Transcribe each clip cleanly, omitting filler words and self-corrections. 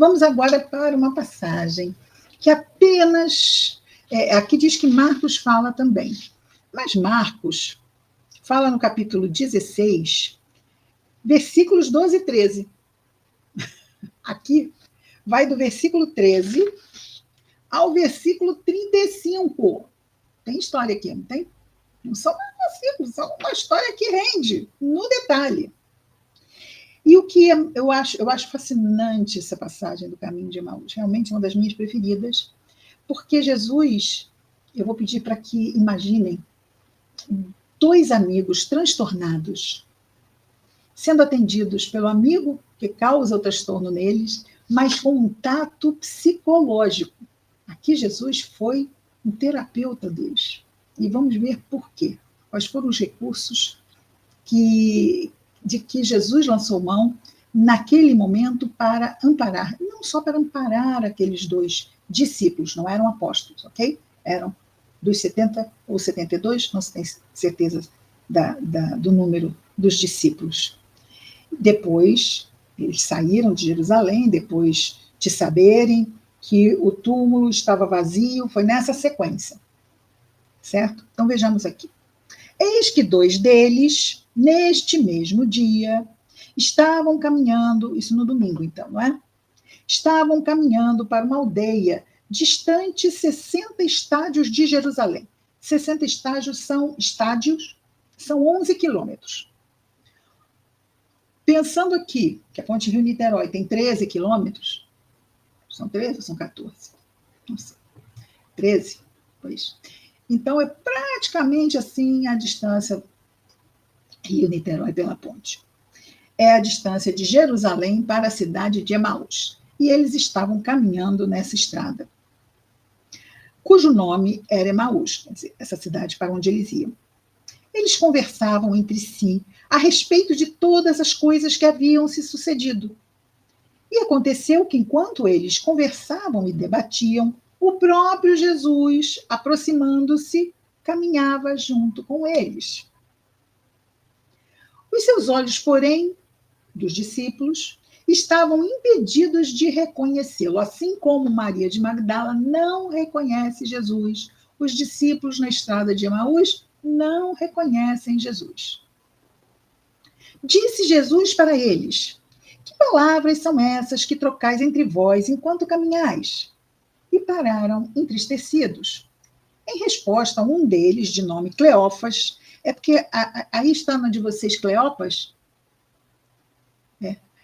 Vamos agora para uma passagem que apenas... aqui diz que Marcos fala também, mas Marcos fala no capítulo 16, versículos 12 e 13. Aqui vai do versículo 13 ao versículo 35. Tem história aqui, não tem? Não são versículos, são uma história que rende no detalhe. E o que eu acho fascinante essa passagem do Caminho de Emaús, realmente uma das minhas preferidas, porque Jesus, eu vou pedir para que imaginem dois amigos transtornados sendo atendidos pelo amigo que causa o transtorno neles, mas com um tato psicológico. Aqui Jesus foi um terapeuta deles. E vamos ver por quê. Quais foram os recursos de que Jesus lançou mão naquele momento para amparar, não só para amparar aqueles dois discípulos, não eram apóstolos, ok? Eram dos 70 ou 72, não se tem certeza do número dos discípulos. Depois, eles saíram de Jerusalém, depois de saberem que o túmulo estava vazio, foi nessa sequência, certo? Então vejamos aqui. Eis que dois deles, neste mesmo dia, estavam caminhando, isso no domingo então, não é? Estavam caminhando para uma aldeia distante 60 estádios de Jerusalém. 60 estádios são 11 quilômetros. Pensando aqui que a Ponte Rio-Niterói tem 13 quilômetros, são 13 ou são 14? Não sei. 13? Pois. Então, é praticamente assim a distância Rio-Niterói pela ponte. É a distância de Jerusalém para a cidade de Emaús. E eles estavam caminhando nessa estrada, cujo nome era Emaús, quer dizer, essa cidade para onde eles iam. Eles conversavam entre si a respeito de todas as coisas que haviam se sucedido. E aconteceu que, enquanto eles conversavam e debatiam, o próprio Jesus, aproximando-se, caminhava junto com eles. Os seus olhos, porém, dos discípulos, estavam impedidos de reconhecê-lo, assim como Maria de Magdala não reconhece Jesus. Os discípulos na estrada de Emaús não reconhecem Jesus. Disse Jesus para eles: que palavras são essas que trocais entre vós enquanto caminhais? E pararam entristecidos. Em resposta, um deles, de nome Cleófas, é porque aí está no de vocês Cleopas?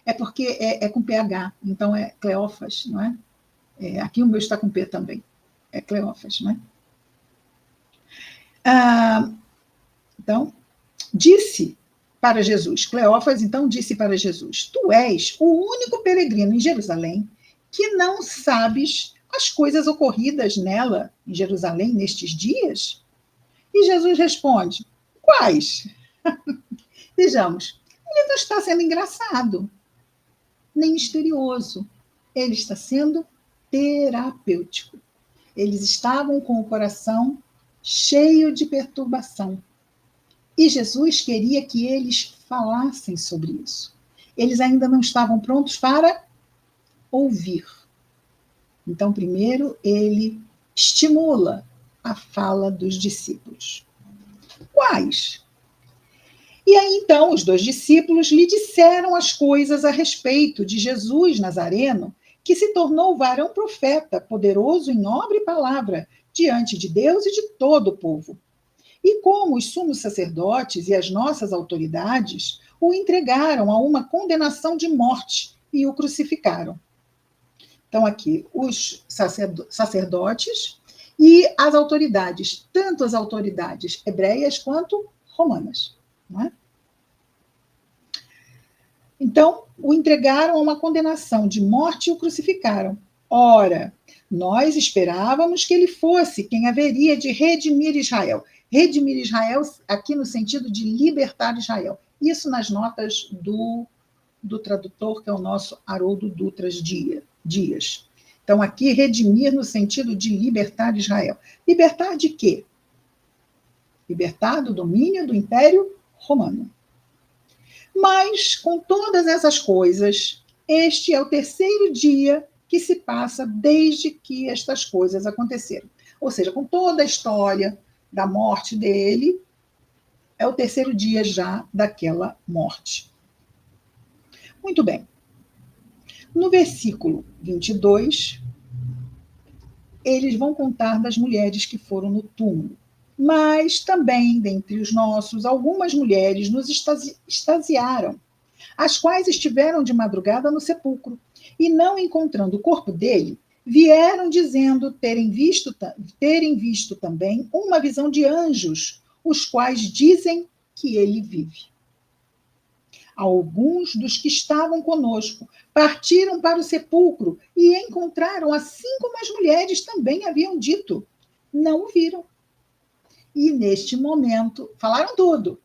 É porque é com PH, então é Cleófas, não é? Aqui o meu está com P também, é Cleófas, não é? Então, disse para Jesus, Cleófas então disse para Jesus: tu és o único peregrino em Jerusalém que não sabes as coisas ocorridas nela, em Jerusalém, nestes dias? E Jesus responde: quais? Vejamos, ele não está sendo engraçado, nem misterioso. Ele está sendo terapêutico. Eles estavam com o coração cheio de perturbação. E Jesus queria que eles falassem sobre isso. Eles ainda não estavam prontos para ouvir. Então, primeiro, ele estimula a fala dos discípulos. Quais? E aí, então, os dois discípulos lhe disseram as coisas a respeito de Jesus Nazareno, que se tornou varão profeta, poderoso em nobre palavra, diante de Deus e de todo o povo. E como os sumos sacerdotes e as nossas autoridades o entregaram a uma condenação de morte e o crucificaram. Então, aqui, os sacerdotes e as autoridades, tanto as autoridades hebreias quanto romanas, não é? Então, o entregaram a uma condenação de morte e o crucificaram. Ora, nós esperávamos que ele fosse quem haveria de redimir Israel. Redimir Israel aqui no sentido de libertar Israel. Isso nas notas do tradutor, que é o nosso Haroldo Dutra Dias. Então, aqui, redimir no sentido de libertar Israel. Libertar de quê? Libertar do domínio do Império Romano. Mas, com todas essas coisas, este é o terceiro dia que se passa desde que estas coisas aconteceram. Ou seja, com toda a história da morte dele, é o terceiro dia já daquela morte. Muito bem. No versículo 22, eles vão contar das mulheres que foram no túmulo. Mas também, dentre os nossos, algumas mulheres nos extasiaram, as quais estiveram de madrugada no sepulcro, e não encontrando o corpo dele, vieram dizendo terem visto também uma visão de anjos, os quais dizem que ele vive. Alguns dos que estavam conosco partiram para o sepulcro e encontraram, assim como as mulheres também haviam dito, não o viram. E neste momento, falaram tudo.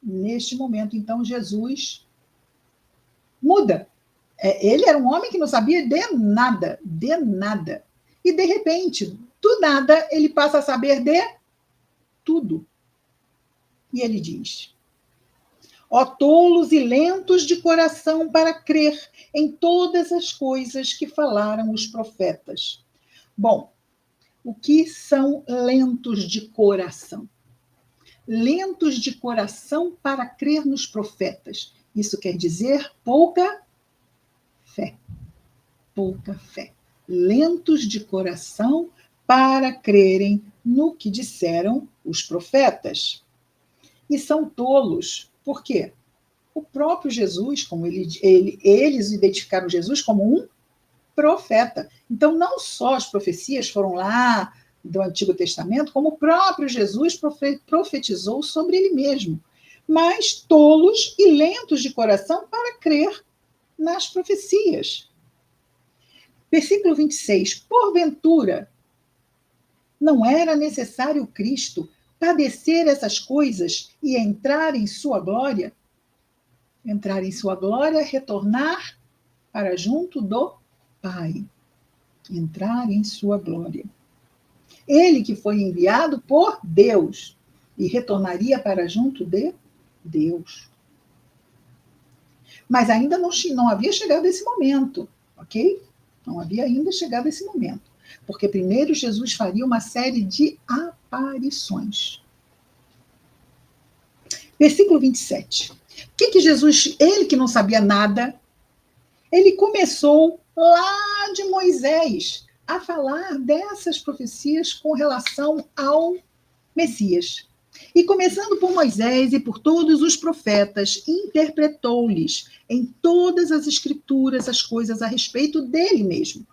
Neste momento, então, Jesus muda. Ele era um homem que não sabia de nada, de nada. E, de repente, do nada, ele passa a saber de tudo. E ele diz: ó tolos e lentos de coração para crer em todas as coisas que falaram os profetas. Bom, o que são lentos de coração? Lentos de coração para crer nos profetas. Isso quer dizer pouca fé. Pouca fé. Lentos de coração para crerem no que disseram os profetas. E são tolos. Por quê? O próprio Jesus, como eles identificaram Jesus como um profeta. Então, não só as profecias foram lá do Antigo Testamento, como o próprio Jesus profetizou sobre ele mesmo. Mas tolos e lentos de coração para crer nas profecias. Versículo 26. Porventura, não era necessário Cristo padecer essas coisas e entrar em sua glória? Entrar em sua glória, retornar para junto do Pai. Entrar em sua glória. Ele que foi enviado por Deus e retornaria para junto de Deus. Mas ainda não havia chegado esse momento, ok? Não havia ainda chegado esse momento. Porque primeiro Jesus faria uma série de aparições. Versículo 27. O que Jesus, ele que não sabia nada, ele começou lá de Moisés a falar dessas profecias com relação ao Messias. E começando por Moisés e por todos os profetas, interpretou-lhes em todas as escrituras as coisas a respeito dele mesmo,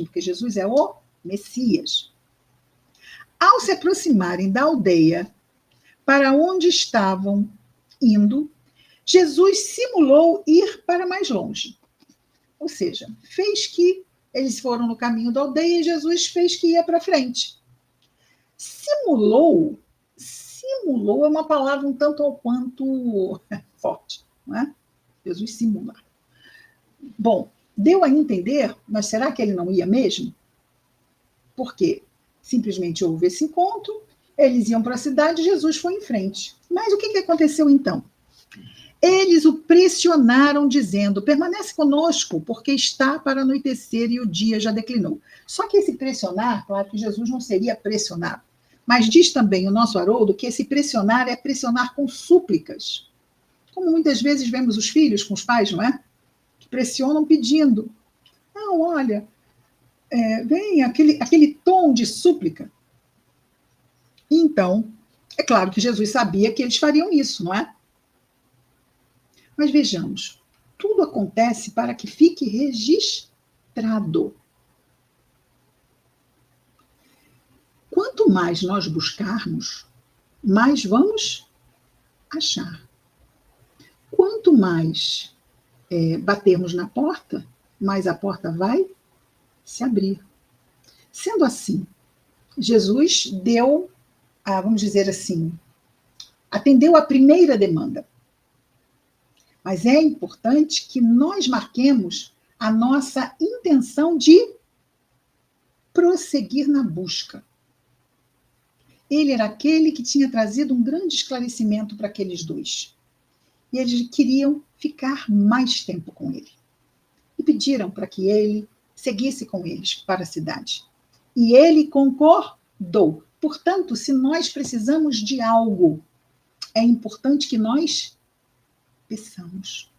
porque Jesus é o Messias. Ao se aproximarem da aldeia para onde estavam indo, Jesus simulou ir para mais longe. Ou seja, fez que eles foram no caminho da aldeia e Jesus fez que ia para frente. Simulou é uma palavra um tanto ou quanto forte, não é? Jesus simular. Bom, deu a entender, mas será que ele não ia mesmo? Porque simplesmente houve esse encontro, eles iam para a cidade e Jesus foi em frente. Mas o que aconteceu então? Eles o pressionaram, dizendo: permanece conosco, porque está para anoitecer e o dia já declinou. Só que esse pressionar, claro que Jesus não seria pressionado. Mas diz também o nosso Haroldo que esse pressionar é pressionar com súplicas. Como muitas vezes vemos os filhos com os pais, não é? Que pressionam pedindo. Não, olha, vem aquele tom de súplica. Então, é claro que Jesus sabia que eles fariam isso, não é? Mas vejamos, tudo acontece para que fique registrado. Quanto mais nós buscarmos, mais vamos achar. Quanto mais batermos na porta, mais a porta vai se abrir. Sendo assim, Jesus deu, vamos dizer assim, atendeu a primeira demanda. Mas é importante que nós marquemos a nossa intenção de prosseguir na busca. Ele era aquele que tinha trazido um grande esclarecimento para aqueles dois. E eles queriam ficar mais tempo com ele. E pediram para que ele seguisse com eles para a cidade. E ele concordou. Portanto, se nós precisamos de algo, é importante que nós peçamos.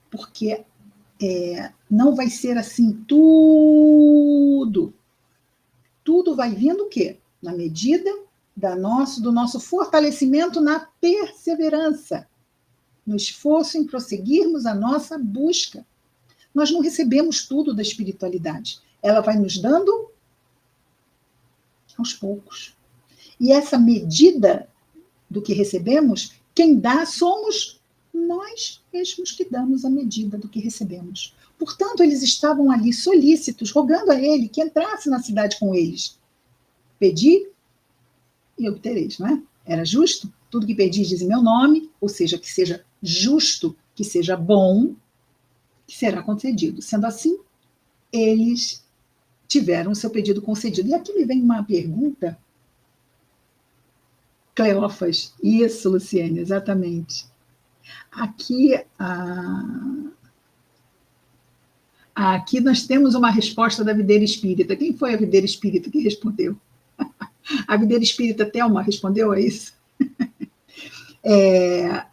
Porque não vai ser assim tudo. Tudo vai vindo o quê? Na medida do nosso fortalecimento na perseverança, no esforço em prosseguirmos a nossa busca. Nós não recebemos tudo da espiritualidade. Ela vai nos dando aos poucos. E essa medida do que recebemos, quem dá somos nós mesmos que damos a medida do que recebemos. Portanto, eles estavam ali solícitos, rogando a ele que entrasse na cidade com eles. Pedi e obtereis, não é? Era justo? Tudo que pedis diz em meu nome, ou seja, que seja justo, que seja bom, que será concedido. Sendo assim, eles tiveram o seu pedido concedido. E aqui me vem uma pergunta. Cleófas, isso, Luciene, exatamente. Aqui nós temos uma resposta da videira espírita. Quem foi a videira espírita que respondeu? A videira espírita Thelma respondeu a isso?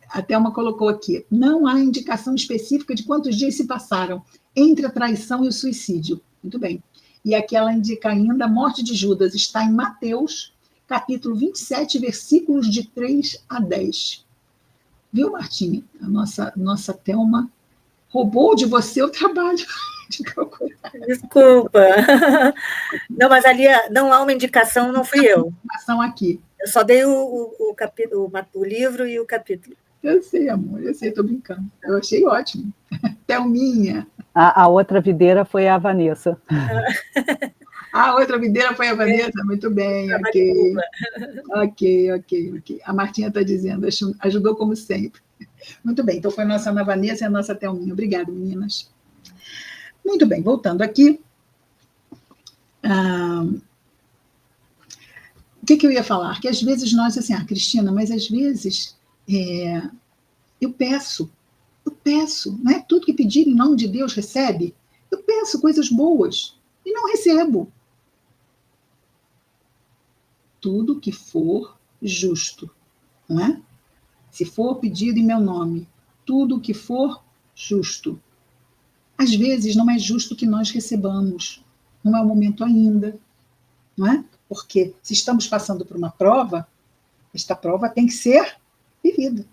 A Thelma colocou aqui, não há indicação específica de quantos dias se passaram entre a traição e o suicídio. Muito bem. E aqui ela indica ainda a morte de Judas, está em Mateus, capítulo 27, versículos de 3 a 10. Viu, Martinha? A nossa Thelma roubou de você o trabalho de procurar. Desculpa. Não, mas ali não há uma indicação, não fui eu. Indicação aqui. Eu só dei o livro e o capítulo. Eu sei, amor, eu sei, estou brincando. Eu achei ótimo. Thelminha. A outra videira foi a Vanessa. A outra videira foi a Vanessa? Muito bem, ok. A Martinha está dizendo, ajudou como sempre. Muito bem, então foi a nossa Ana Vanessa e a nossa Thelminha. Obrigada, meninas. Muito bem, voltando aqui. O que eu ia falar? Que às vezes nós, assim, Cristina, mas às vezes eu peço, não é tudo que pedir em nome de Deus recebe. Eu peço coisas boas e não recebo. Tudo que for justo, não é? Se for pedido em meu nome, tudo que for justo. Às vezes não é justo que nós recebamos, não é o momento ainda, não é? Porque se estamos passando por uma prova, esta prova tem que ser vivida.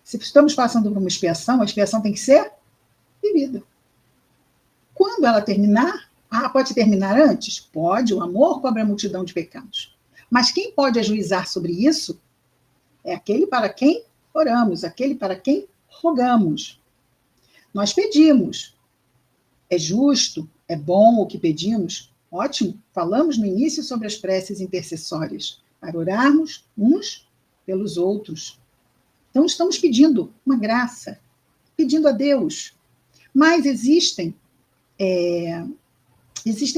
Se estamos passando por uma expiação, a expiação tem que ser vivida. Quando ela terminar, pode terminar antes? Pode, o amor cobre a multidão de pecados. Mas quem pode ajuizar sobre isso é aquele para quem oramos, aquele para quem rogamos. Nós pedimos. É justo, é bom o que pedimos? Ótimo. Falamos no início sobre as preces intercessórias, para orarmos uns pelos outros. Então, estamos pedindo uma graça, pedindo a Deus. Mas existem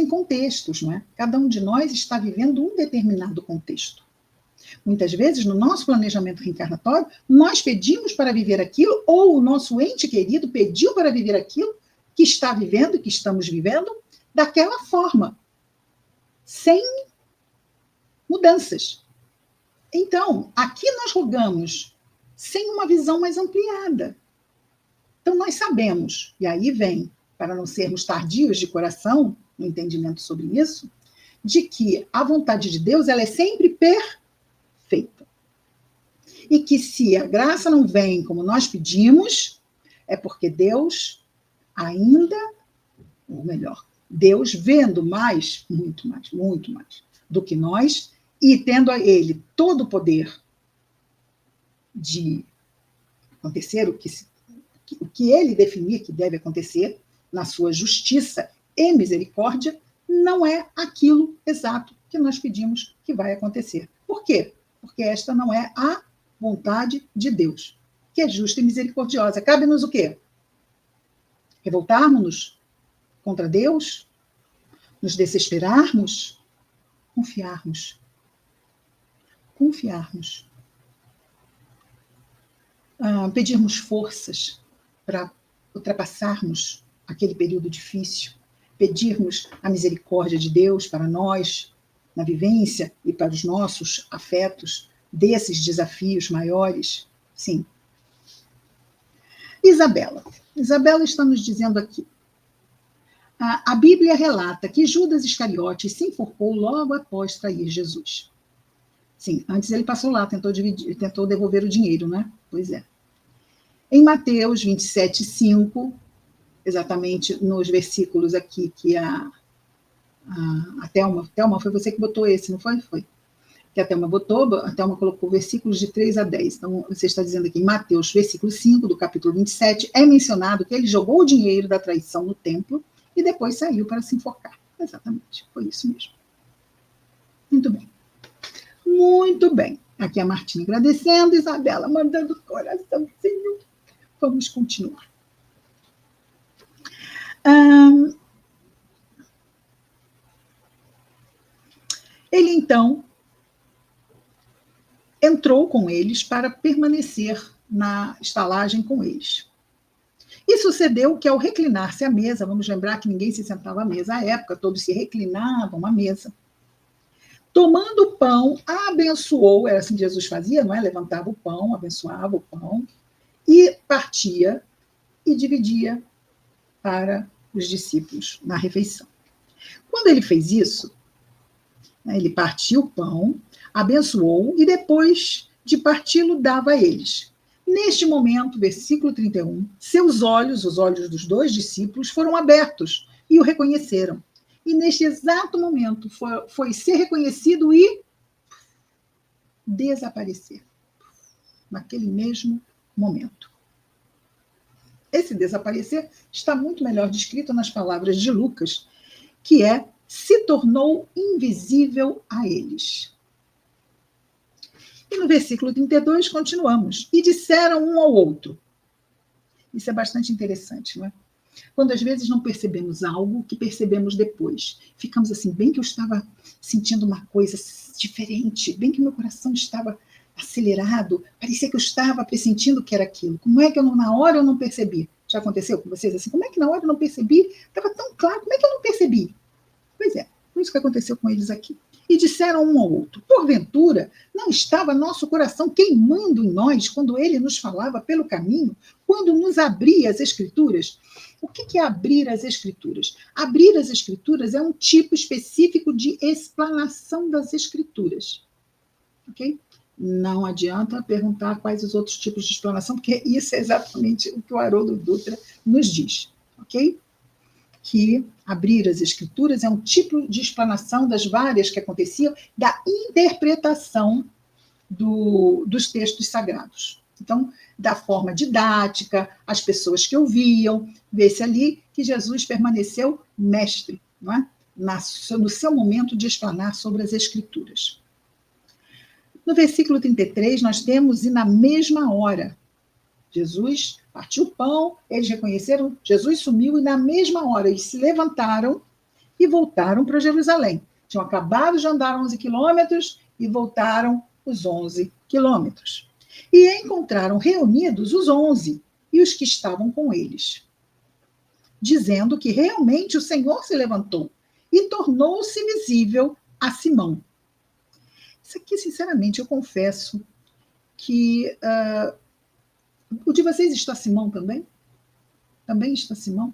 contextos, não é? Cada um de nós está vivendo um determinado contexto. Muitas vezes, no nosso planejamento reencarnatório, nós pedimos para viver aquilo, ou o nosso ente querido pediu para viver aquilo que está vivendo, que estamos vivendo, daquela forma, sem mudanças. Então, aqui nós rogamos sem uma visão mais ampliada. Então, nós sabemos, e aí vem, para não sermos tardios de coração, no entendimento sobre isso, de que a vontade de Deus ela é sempre perfeita. E que se a graça não vem como nós pedimos, é porque Deus ainda, ou melhor, Deus vendo mais, muito mais do que nós, e tendo a Ele todo o poder de acontecer o que Ele definir que deve acontecer, na sua justiça e misericórdia, não é aquilo exato que nós pedimos que vai acontecer. Por quê? Porque esta não é a vontade de Deus, que é justa e misericordiosa. Cabe-nos o quê? Revoltarmos-nos contra Deus? Nos desesperarmos? Confiarmos. Pedirmos forças para ultrapassarmos aquele período difícil, pedirmos a misericórdia de Deus para nós, na vivência e para os nossos afetos desses desafios maiores? Sim. Isabela está nos dizendo aqui. A Bíblia relata que Judas Iscariotes se enforcou logo após trair Jesus. Sim, antes ele passou lá, tentou devolver o dinheiro, né? Pois é. Em Mateus 27:5, exatamente nos versículos aqui que a Thelma, foi você que botou esse, não foi? Foi. Que a Thelma botou, a Thelma colocou versículos de 3 a 10. Então, você está dizendo aqui, em Mateus, versículo 5, do capítulo 27, é mencionado que ele jogou o dinheiro da traição no templo e depois saiu para se enforcar. Exatamente, foi isso mesmo. Muito bem. Muito bem. Aqui a Martinha agradecendo, Isabela mandando coraçãozinho. Vamos continuar. Ele, então, entrou com eles para permanecer na estalagem com eles. E sucedeu que, ao reclinar-se à mesa, vamos lembrar que ninguém se sentava à mesa à época, todos se reclinavam à mesa. Tomando o pão, abençoou, era assim que Jesus fazia, não é? Levantava o pão, abençoava o pão, e partia e dividia para os discípulos na refeição. Quando ele fez isso, ele partiu o pão, abençoou e depois de parti-lo dava a eles. Neste momento, versículo 31, seus olhos, os olhos dos dois discípulos, foram abertos e o reconheceram. E neste exato momento foi ser reconhecido e desaparecer. Naquele mesmo momento. Esse desaparecer está muito melhor descrito nas palavras de Lucas, que é: se tornou invisível a eles. E no versículo 32 continuamos. E disseram um ao outro. Isso é bastante interessante, não é? Quando às vezes não percebemos algo que percebemos depois. Ficamos assim, bem que eu estava sentindo uma coisa diferente, bem que meu coração estava acelerado, parecia que eu estava pressentindo que era aquilo. Como é que na hora eu não percebi? Já aconteceu com vocês assim? Como é que na hora eu não percebi? Estava tão claro, como é que eu não percebi? Pois é, foi isso que aconteceu com eles aqui. E disseram um ao outro: porventura, não estava nosso coração queimando em nós quando ele nos falava pelo caminho, quando nos abria as Escrituras? O que é abrir as Escrituras? Abrir as Escrituras é um tipo específico de explanação das Escrituras. Ok? Não adianta perguntar quais os outros tipos de explanação, porque isso é exatamente o que o Haroldo Dutra nos diz. Ok? Que abrir as Escrituras é um tipo de explanação das várias que aconteciam, da interpretação dos textos sagrados. Então, da forma didática, as pessoas que ouviam, vê-se ali que Jesus permaneceu mestre, não é? No seu momento de explanar sobre as Escrituras. No versículo 33, nós temos: e na mesma hora, Jesus partiu o pão, eles reconheceram, Jesus sumiu, e na mesma hora eles se levantaram e voltaram para Jerusalém. Tinham acabado de andar 11 quilômetros e voltaram os 11 quilômetros. E encontraram reunidos os 11 e os que estavam com eles, dizendo que realmente o Senhor se levantou e tornou-se visível a Simão. Isso aqui, sinceramente, eu confesso que... o de vocês está Simão também? Também está Simão?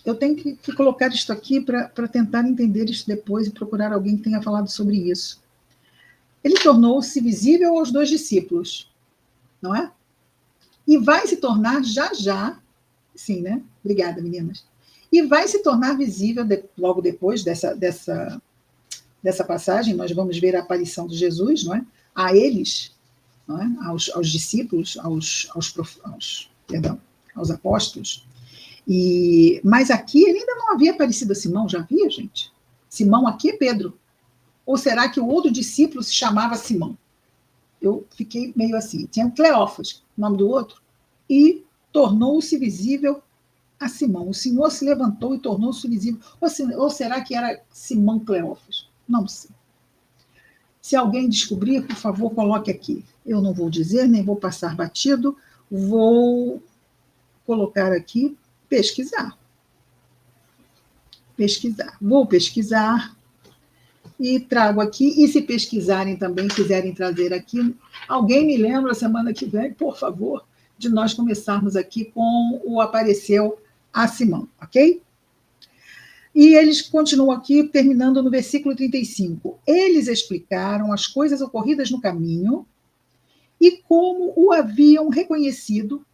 Eu tenho que colocar isto aqui para tentar entender isso depois e procurar alguém que tenha falado sobre isso. Ele tornou-se visível aos dois discípulos, não é? E vai se tornar já, sim, né? Obrigada, meninas. E vai se tornar visível logo depois dessa passagem, nós vamos ver a aparição de Jesus, não é? A eles, não é? Aos discípulos, aos apóstolos. Mas aqui ele ainda não havia aparecido a Simão, já havia, gente? Simão aqui é Pedro. Ou será que o outro discípulo se chamava Simão? Eu fiquei meio assim. Tinha Cleófas, o nome do outro, e tornou-se visível a Simão. O Senhor se levantou e tornou-se visível. Ou será que era Simão Cleófas? Não sei. Se alguém descobrir, por favor, coloque aqui. Eu não vou dizer, nem vou passar batido vou colocar aqui pesquisar. Vou pesquisar e trago aqui. E se pesquisarem também, quiserem trazer aqui, alguém me lembra semana que vem, por favor, de nós começarmos aqui com o Apareceu a Simão, ok? E eles continuam aqui, terminando no versículo 35. Eles explicaram as coisas ocorridas no caminho e como o haviam reconhecido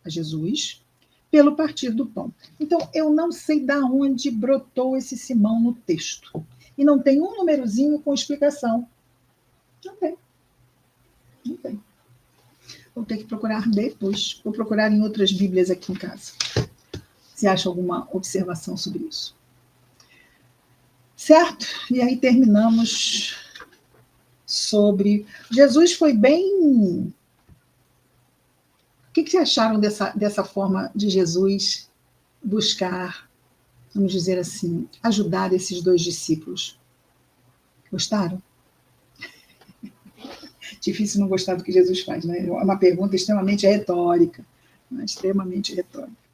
a Jesus pelo partir do pão. Então, eu não sei de onde brotou esse Simão no texto. E não tem um númerozinho com explicação. Não tem. Vou ter que procurar depois. Vou procurar em outras Bíblias aqui em casa. Se acha alguma observação sobre isso. Certo? E aí terminamos sobre... Jesus foi bem... O que vocês acharam dessa forma de Jesus buscar, vamos dizer assim, ajudar esses dois discípulos? Gostaram? Difícil não gostar do que Jesus faz, né? É uma pergunta extremamente retórica. Extremamente retórica.